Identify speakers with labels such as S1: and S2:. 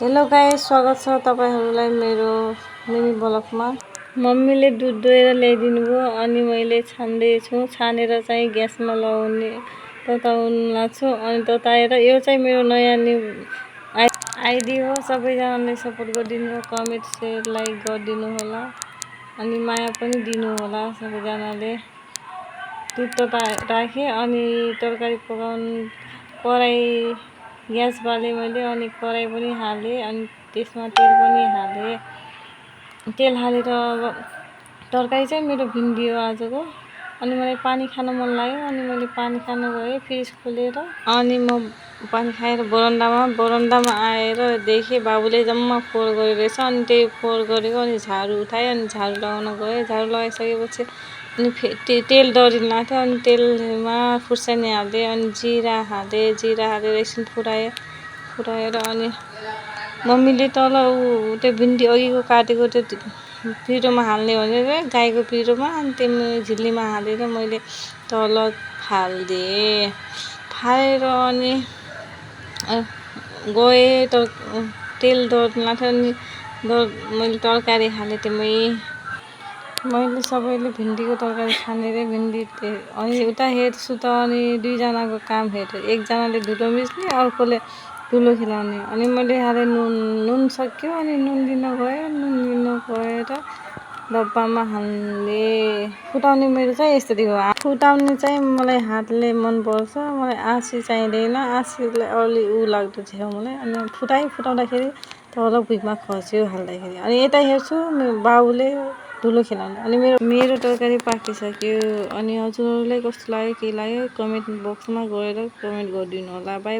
S1: Hello guys, स्वागत छ तपाईहरुलाई मेरो मिनी ब्लगमा। मम्मीले दुध दोहेर ल्याइदिनु भयो अनि मैले छान्दै छु। छानेर चाहिँ ग्यासमा लगाउने तताउन लाग्छु अनि तताएर यो चाहिँ मेरो नयाँ आइडी हो। सबैजनाले सपोर्ट गरिदिनु, कमेन्ट शेयर लाइक गरिदिनु होला अनि माया पनि दिनु होला सबैजनाले। दुध राखे अनि तरकारी पकाउन कराई ग्यास बाले मैले अनि कराई पनि हाले अनि त्यसमा तेल पनि हाले। तेल हालेर तरकारी चाहिँ मेरो भिन्डी हो आजको। अनि मलाई पानी खान मन लाग्यो अनि मैले पानी खान गएँ फ्रिज खोलेर। अनि म पानी खाएर बरन्डामा आएर देखेँ बाबुले जम्मा फोहोर गरिरहेछ। अनि त्यही फोहोर गरेको अनि झाडु उठाएँ अनि झाडु लगाउन गएँ। झाडु लगाइसकेपछि अनि तेल डढिन लाग्थ्यो अनि तेलमा खुर्सानी हाल्दै अनि जिरा हालेर एकछिन फुटाएर अनि मम्मीले तल त्यो भिन्डी अघिको काटेको त्यो पिरोमा हाल्ने भनेर गाईको पिरोमा अनि त्यो झिल्लीमा हालेर मैले तल फाल्दिएँ। फालेर अनि गएँ तेल डढ्न लाग्थ्यो अनि मैले तरकारी हालेँ त्यसमै। मैले सबैले भिन्डीको तरकारी खाने रे भिन्डी अनि उता हेर्छु त अनि दुईजनाको काम हेरेँ। एकजनाले धुलो मिच्ने अर्कोले धुलो खेलाउने। अनि मैले हालेँ नुन सक्यो अनि नुन लिन गएर डब्बामा हाल्ने। फुटाउने मेरो चाहिँ यस्तरी हो। फुटाउने चाहिँ मलाई हातले मनपर्छ, मलाई आँसी चाहिँदैन। आँसीले अलि लाग्दो थियो मलाई। अनि फुटाउँदाखेरि तल भुइँमा खस्यो हाल्दाखेरि। अनि यता हेर्छु बाबुले धुलो खेलाउने। अनि मेरो तरकारी पाकिसक्यो। अनि हजुरहरूलाई कस्तो लाग्यो के लाग्यो कमेन्ट बक्समा गएर कमेन्ट गरिदिनु होला। Bye bye.